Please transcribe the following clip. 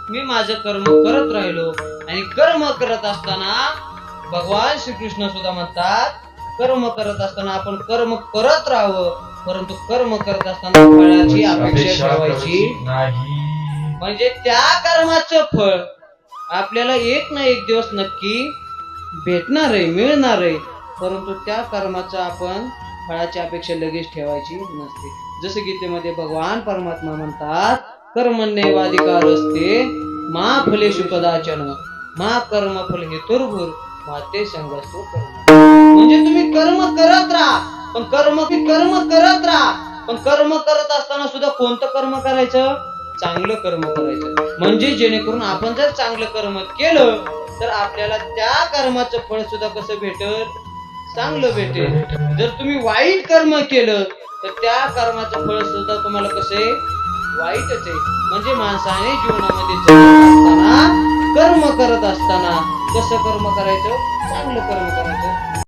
मी माझं कर्म करत राहिलो आणि कर्म करत असताना भगवान श्रीकृष्ण सुद्धा म्हणतात कर्म करत असताना आपण कर्म करत राहावं, परंतु कर्म करत असताना फळाची अपेक्षा ठेवायची नाही. म्हणजे त्या कर्माचं फळ आपल्याला एक ना एक दिवस नक्की भेटणार आहे, मिळणार आहे, परंतु त्या कर्माचं आपण फळाची अपेक्षा लगेच ठेवायची नसते. जसं गीतेमध्ये भगवान परमात्मा म्हणतात कर्मण्येवाधिकारस्ते मा फलेषु कदाचन मा कर्मफल हेतुर्भुर माते संगस्तु कर्म. म्हणजे तुम्ही कर्म करत राहा, पण कर्म करत राहा, पण कर्म करत असताना सुद्धा कोणतं कर्म करायचं? चांगलं कर्म करायचं. म्हणजे जेणेकरून आपण जर चांगलं कर्म केलं तर आपल्याला त्या कर्माचं फळ सुद्धा कसं भेटेल? चांगलं भेटेल. जर तुम्ही वाईट कर्म केलं तर त्या कर्माचं फळ सुद्धा तुम्हाला कसं आहे? वाईटच आहे. म्हणजे माणसाने जीवनामध्ये जगत असताना कर्म करत असताना कसं कर्म करायचं? चांगलं कर्म करायचं.